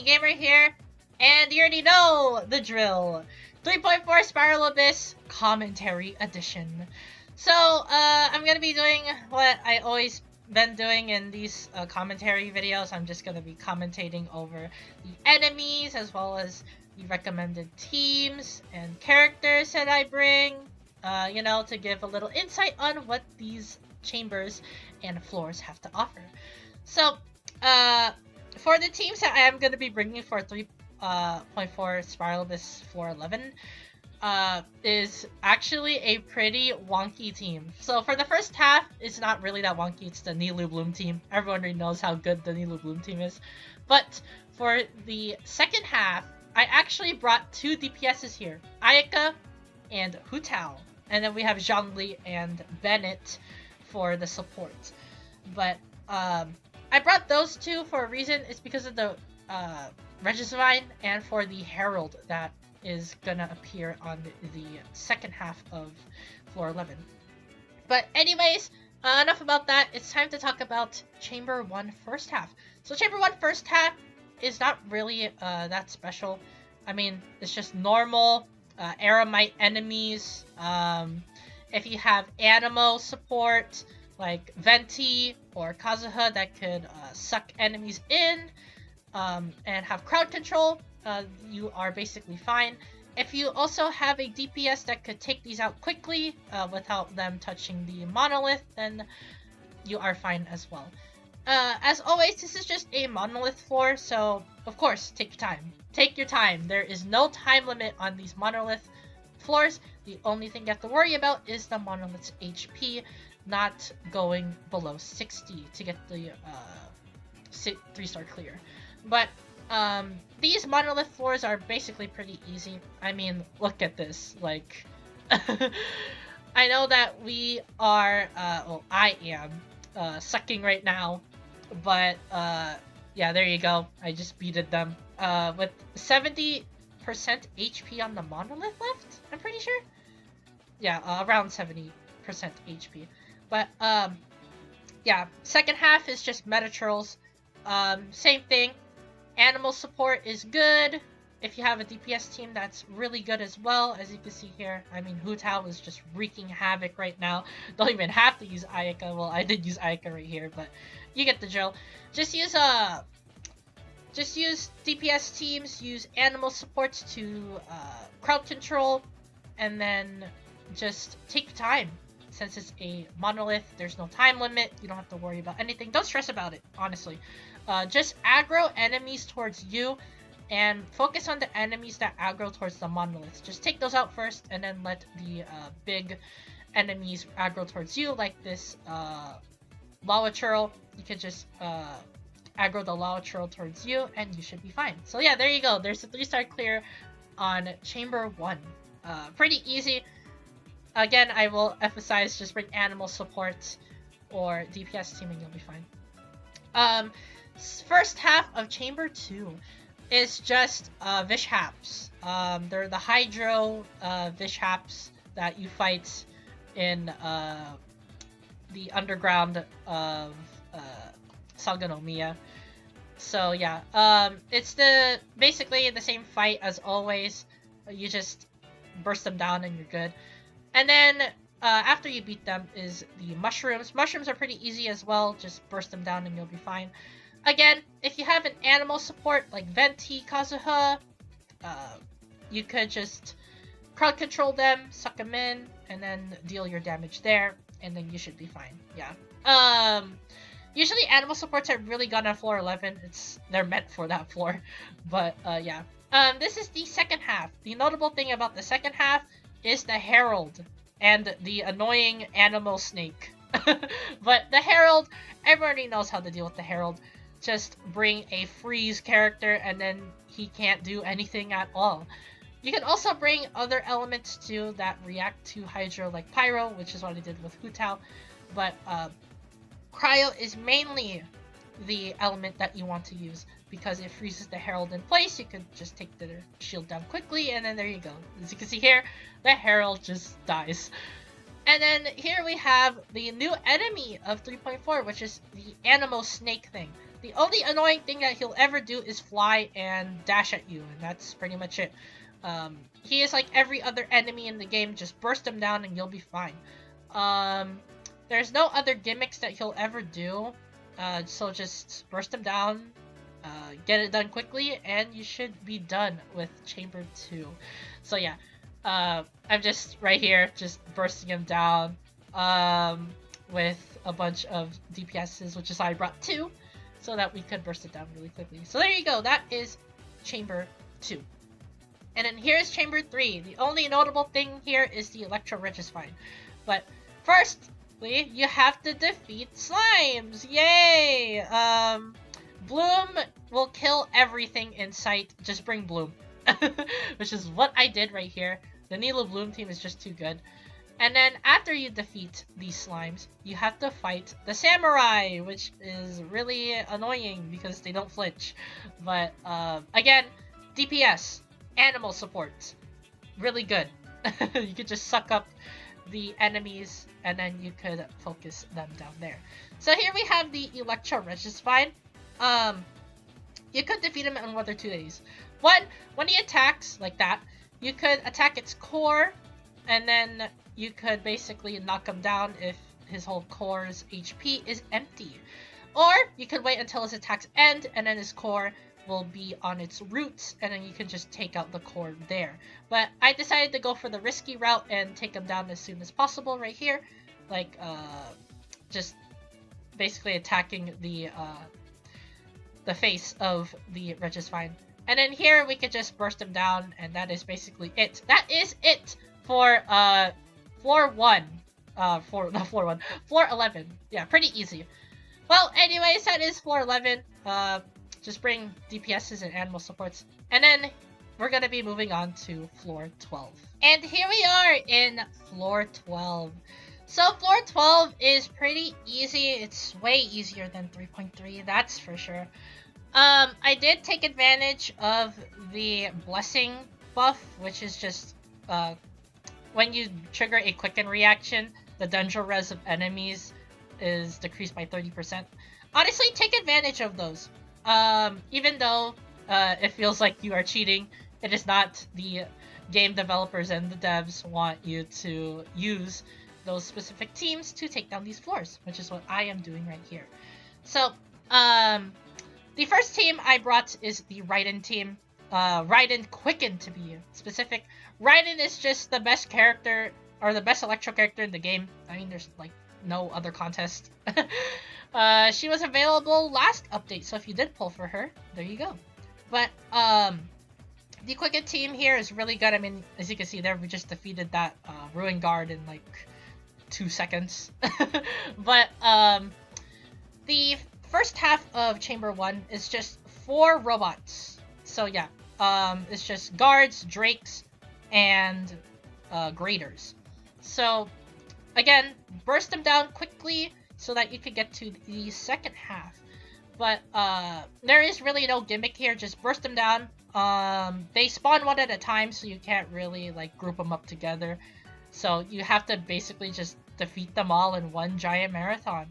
Gamer here, and you already know the drill. 3.4 Spiral Abyss Commentary Edition. So, I'm gonna be doing what I always been doing in these commentary videos. I'm just gonna be commentating over the enemies as well as the recommended teams and characters that I bring, you know, to give a little insight on what these chambers and floors have to offer. So, for the teams that I am going to be bringing for 3.4 Spiral Abyss 411, is actually a pretty wonky team. So for the first half, it's not really that wonky. It's the Nilu Bloom team. Everyone already knows how good the Nilu Bloom team is. But for the second half, I actually brought two DPSs here. Ayaka and Hu Tao. And then we have Zhongli and Bennett for the support. But, I brought those two for a reason. It's because of the Regisvine and for the Herald that is gonna appear on the second half of Floor 11. But anyways, enough about that. It's time to talk about Chamber 1 first half. So Chamber 1 first half is not really that special. I mean, it's just normal Aramite enemies. If you have Animo support, like Venti or Kazuha that could suck enemies in and have crowd control, you are basically fine. If you also have a DPS that could take these out quickly without them touching the monolith, then you are fine as well. As always, this is just a monolith floor, so of course, take your time. Take your time. There is no time limit on these monolith floors. The only thing you have to worry about is the monolith's HP not going below 60 to get the 3-star clear. But these monolith floors are basically pretty easy. I mean, look at this. Like, I know that we are, well, I am sucking right now, but yeah, there you go. I just beated them with 70% HP on the monolith left, I'm pretty sure. Yeah, around 70% HP. But, yeah, second half is just meta trolls. Same thing. Animal support is good. If you have a DPS team, that's really good as well, as you can see here. I mean, Hu Tao is just wreaking havoc right now. Don't even have to use Ayaka. Well, I did use Ayaka right here, but you get the drill. Just use DPS teams, use animal supports to crowd control, and then just take your time. Since it's a monolith, there's no time limit. You don't have to worry about anything. Don't stress about it, honestly. Just aggro enemies towards you and focus on the enemies that aggro towards the monoliths. Just take those out first and then let the big enemies aggro towards you, like this lava churl. You can just aggro the lava churl towards you and you should be fine. So yeah, there you go. There's a 3-star clear on Chamber 1. Pretty easy. Again, I will emphasize just bring animal support or DPS team and you'll be fine. First half of Chamber 2 is just Vishaps. They're the Hydro Vishaps that you fight in the underground of Salganomiya. So yeah, it's basically the same fight as always. You just burst them down and you're good. And then, after you beat them is the mushrooms. Mushrooms are pretty easy as well. Just burst them down and you'll be fine. Again, if you have an animal support like Venti, Kazuha, you could just crowd control them, suck them in, and then deal your damage there, and then you should be fine. Yeah. Usually animal supports are really good on floor 11. They're meant for that floor. But, yeah. This is the second half. The notable thing about the second half is the Herald and the annoying animal snake. But the Herald, everyone already knows how to deal with the Herald. Just bring a freeze character and then he can't do anything at all. You can also bring other elements too that react to Hydro, like Pyro, which is what I did with Hu Tao. But Cryo is mainly the element that you want to use because it freezes the Herald in place. You could just take the shield down quickly and then there you go. As you can see here, the Herald just dies. And then here we have the new enemy of 3.4, which is the Animo Snake thing. The only annoying thing that he'll ever do is fly and dash at you, and that's pretty much it. He is like every other enemy in the game. Just burst him down and you'll be fine. There's no other gimmicks that he'll ever do. So just burst him down, get it done quickly, and you should be done with Chamber 2. So yeah, I'm just right here, just bursting him down, with a bunch of DPSs, which is why I brought 2, so that we could burst it down really quickly. So there you go, that is Chamber 2. And then here's Chamber 3. The only notable thing here is the Electro Regicide. But firstly, you have to defeat slimes! Yay! Bloom will kill everything in sight. Just bring Bloom. Which is what I did right here. The Nilo Bloom team is just too good. And then after you defeat these slimes, you have to fight the samurai, which is really annoying because they don't flinch. But again, DPS, animal support, really good. You could just suck up the enemies and then you could focus them down there. So here we have the Electro Regicide. You could defeat him in 1 or 2 days. One, when he attacks like that, you could attack its core, and then you could basically knock him down if his whole core's HP is empty. Or you could wait until his attacks end, and then his core will be on its roots, and then you can just take out the core there. But I decided to go for the risky route and take him down as soon as possible right here. Like, just basically attacking the face of the Regicide. And then here we could just burst him down, and that is basically it. That is it for floor 1. Floor 1. Floor 11. Yeah, pretty easy. Well, anyways, that is floor 11. Just bring DPSs and animal supports. And then we're gonna be moving on to floor 12. And here we are in floor 12. So floor 12 is pretty easy. It's way easier than 3.3, that's for sure. I did take advantage of the blessing buff, which is just when you trigger a quicken reaction, the dungeon res of enemies is decreased by 30%. Honestly, take advantage of those. Even though it feels like you are cheating, it is not. The game developers and the devs want you to use those specific teams to take down these floors, which is what I am doing right here. So, the first team I brought is the Raiden team. Raiden Quicken, to be specific. Raiden is just the best character, or the best electro character in the game. I mean, there's like no other contest. She was available last update, so if you did pull for her, there you go. But the Quicken team here is really good. I mean, as you can see there, we just defeated that Ruin Guard in like 2 seconds. But the first half of Chamber 1 is just 4 robots. So yeah, it's just guards, drakes, and graders. So again, burst them down quickly so that you could get to the second half. But there is really no gimmick here, just burst them down. They spawn one at a time, so you can't really like group them up together. So you have to basically just defeat them all in one giant marathon.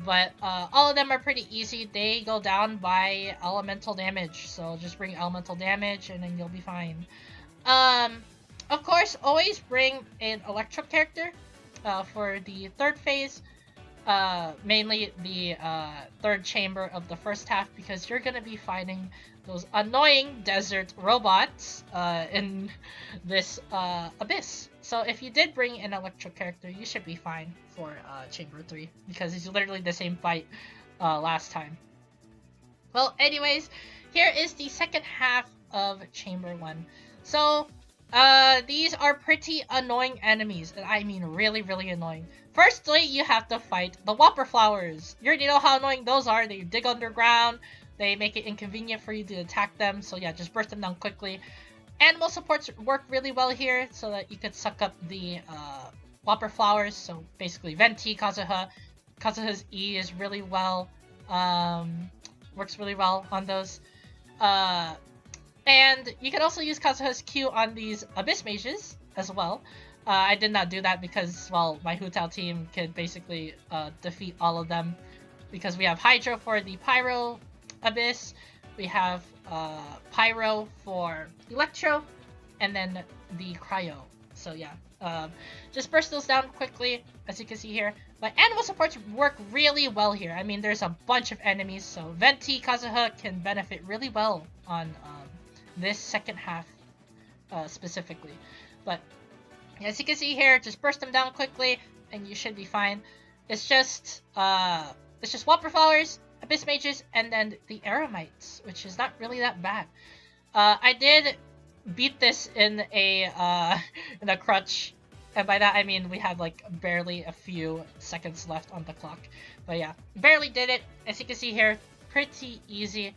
But all of them are pretty easy. They go down by elemental damage, so just bring elemental damage and then you'll be fine. Of course, always bring an electro character for the third phase. Mainly the third chamber of the first half, because you're gonna be fighting those annoying desert robots in this abyss. So if you did bring an electro character, you should be fine for chamber 3, because it's literally the same fight last time. Well, anyways, here is the second half of chamber 1. So these are pretty annoying enemies, and I mean really, really annoying. Firstly, you have to fight the Whopper Flowers. You already know how annoying those are. They dig underground, they make it inconvenient for you to attack them, so yeah, just burst them down quickly. Animal supports work really well here, so that you could suck up the Whopper Flowers, so basically Venti, Kazuha. Kazuha's E is really well, works really well on those. And you can also use Kazuha's Q on these Abyss Mages as well. I did not do that because, well, my Hu Tao team could basically defeat all of them because we have Hydro for the Pyro Abyss, we have Pyro for Electro, and then the Cryo. So yeah, just burst those down quickly, as you can see here. But animal supports work really well here. I mean, there's a bunch of enemies, so Venti Kazuha can benefit really well on this second half specifically. But as you can see here, just burst them down quickly, and you should be fine. It's just Whopper Flowers, Abyss Mages, and then the Eremites, which is not really that bad. I did beat this in a in a crutch, and by that I mean we have like barely a few seconds left on the clock. But yeah, barely did it. As you can see here, pretty easy.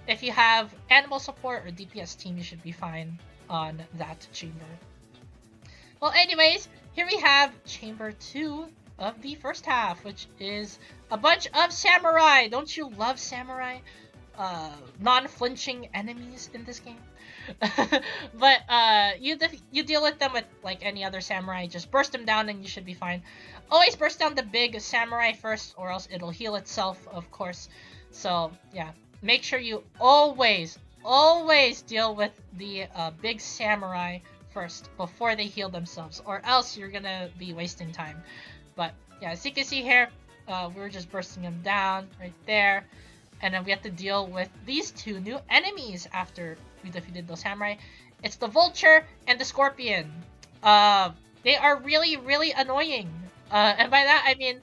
If you have animal support or DPS team, you should be fine on that chamber. Well, anyways, here we have chamber 2 of the first half, which is a bunch of samurai. Don't you love samurai? Non-flinching enemies in this game. But you deal with them with like any other samurai. Just burst them down and you should be fine. Always burst down the big samurai first, or else it'll heal itself, of course. So yeah, make sure you always deal with the big samurai first before they heal themselves, or else you're gonna be wasting time. But yeah, as you can see here, we're just bursting them down right there. And then we have to deal with these two new enemies after we defeated those samurai. It's the Vulture and the Scorpion. They are really annoying. And by that I mean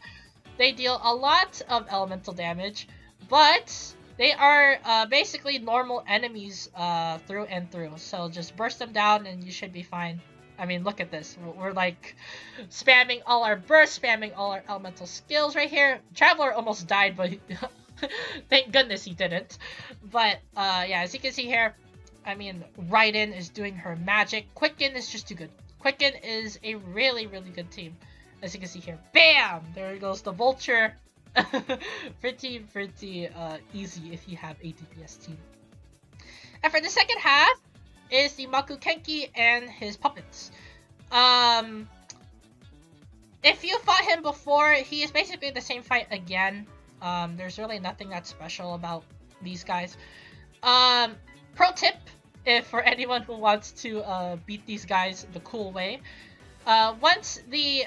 they deal a lot of elemental damage, but they are basically normal enemies through and through. So just burst them down and you should be fine. I mean, look at this. We're like spamming all our bursts, spamming all our elemental skills right here. Traveler almost died, but thank goodness he didn't. But yeah, as you can see here, I mean, Raiden is doing her magic. Quicken is just too good. Quicken is a really good team. As you can see here, bam! There goes the Vulture. pretty easy if you have a DPS team. And for the second half is the Maku Kenki and his puppets. If you fought him before, he is basically the same fight again. There's really nothing that special about these guys. Pro tip, if for anyone who wants to beat these guys the cool way, once the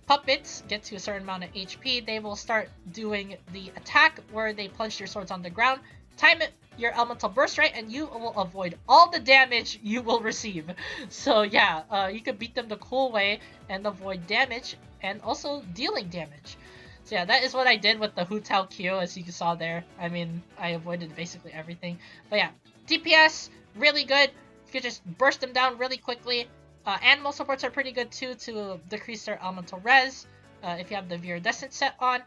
puppets get to a certain amount of HP, they will start doing the attack where they plunge your swords on the ground. Time it your elemental burst right, and you will avoid all the damage you will receive. So yeah, you can beat them the cool way and avoid damage, and also dealing damage. So yeah, that is what I did with the Hu Tao Q, as you saw there. I mean, I avoided basically everything. But yeah, DPS, really good. You can just burst them down really quickly. Animal supports are pretty good too, to decrease their elemental res, if you have the Viridescent set on.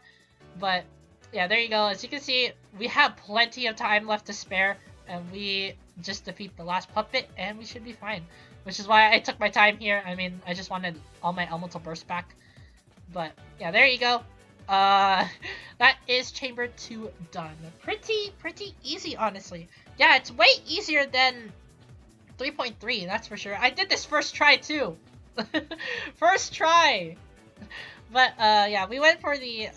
But yeah, there you go. As you can see, we have plenty of time left to spare, and we just defeat the last puppet, and we should be fine. Which is why I took my time here. I mean, I just wanted all my elemental burst back. But yeah, there you go. That is chamber 2 done. Pretty easy, honestly. Yeah, it's way easier than 3.3, that's for sure. I did this first try too. First try. But yeah, we went for the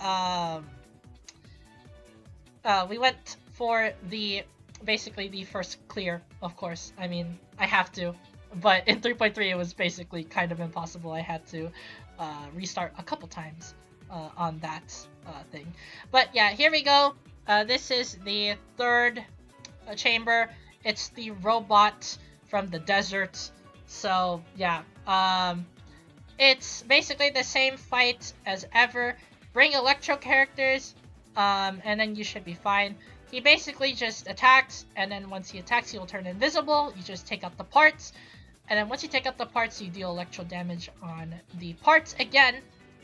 basically the first clear, of course. I mean, I have to. But in 3.3 it was basically kind of impossible. I had to restart a couple times on that thing. But yeah, here we go. This is the third chamber. It's the robot from the desert. So yeah, it's basically the same fight as ever. Bring electro characters, and then you should be fine. He basically just attacks, and then once he attacks, he will turn invisible. You just take out the parts, and then once you take out the parts, you deal electro damage on the parts again,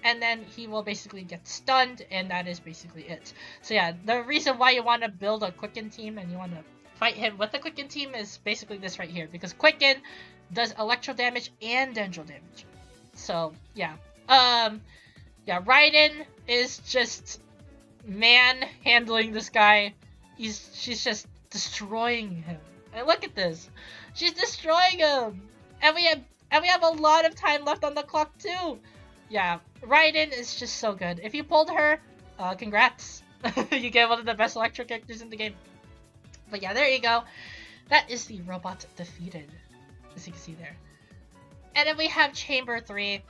and then he will basically get stunned, and that is basically it. So yeah, the reason why you want to build a Quicken team and you want to fight him with the Quicken team is basically this right here, because Quicken does electro damage and dendro damage. So yeah, yeah, Raiden is just handling this guy. She's just destroying him. And look at this, she's destroying him, and we have a lot of time left on the clock too. Yeah, Raiden is just so good. If you pulled her, congrats. You get one of the best electro characters in the game. But yeah, there you go. That is the robot defeated, as you can see there. And then we have Chamber 3,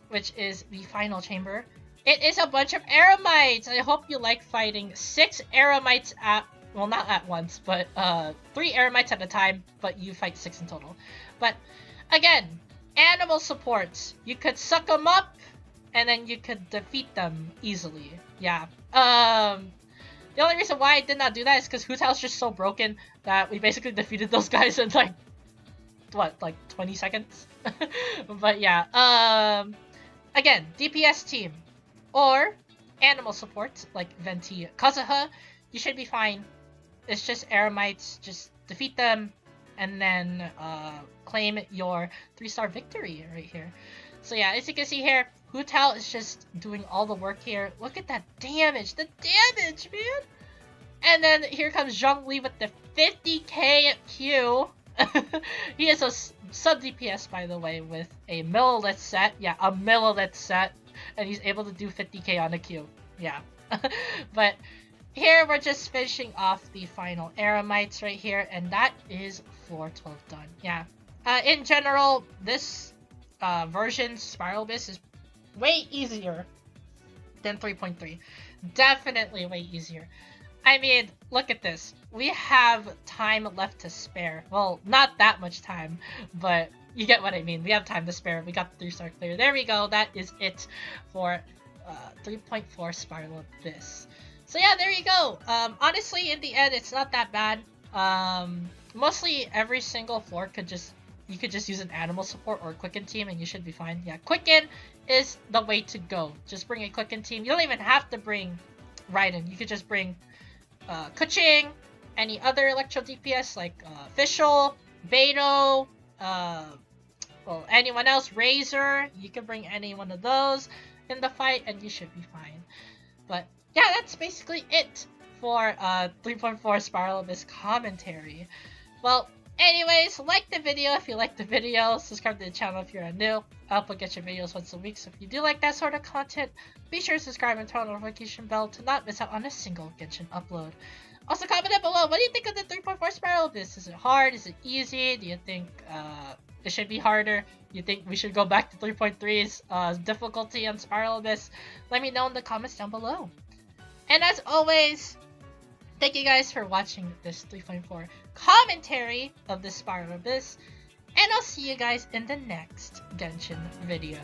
which is the final chamber. It is a bunch of Eremites! I hope you like fighting 6 Eremites at... Well, not at once, but 3 Eremites at a time, but you fight 6 in total. But, again, animal supports. You could suck them up, and then you could defeat them easily. Yeah. The only reason why I did not do that is because Hu Tao's just so broken that we basically defeated those guys in like, what, like 20 seconds? But yeah, again, DPS team or animal support like Venti Kazuha, you should be fine. It's just Eremites, just defeat them and then claim your 3-star victory right here. So yeah, as you can see here, Hu Tao is just doing all the work here. Look at that damage! The damage, man! And then here comes Zhongli with the 50k Q. He is a sub DPS, by the way, with a millilith set. Yeah, a millilith set. And he's able to do 50k on a Q. Yeah. But here we're just finishing off the final Eremites right here. And that is floor 12 done. Yeah. In general, this version, Spiral Abyss, is way easier than 3.3. Definitely way easier. I mean, look at this. We have time left to spare. Well, not that much time, but you get what I mean. We have time to spare. We got the 3-star clear. There we go. That is it for 3.4 Spiral Abyss. So yeah, there you go. Honestly, in the end, it's not that bad. Mostly every single floor you could just use an animal support or a Quicken team and you should be fine. Yeah, Quicken is the way to go. Just bring a Quicken team. You don't even have to bring Raiden. You could just bring Kuching, any other Electro DPS like Fischl, Beidou, well, anyone else, Razor. You can bring any one of those in the fight and you should be fine. But yeah, that's basically it for 3.4 Spiral Abyss commentary. Well, anyways, like the video if you like the video, subscribe to the channel if you're new. I'll get your videos once a week, so if you do like that sort of content, be sure to subscribe and turn on the notification bell to not miss out on a single Genshin upload. Also, comment down below, what do you think of the 3.4 Spiral Abyss? Is it hard? Is it easy? Do you think it should be harder? You think we should go back to 3.3's difficulty on Spiral Abyss? Let me know in the comments down below. And as always, thank you guys for watching this 3.4 commentary of the Spiral Abyss, and I'll see you guys in the next Genshin video.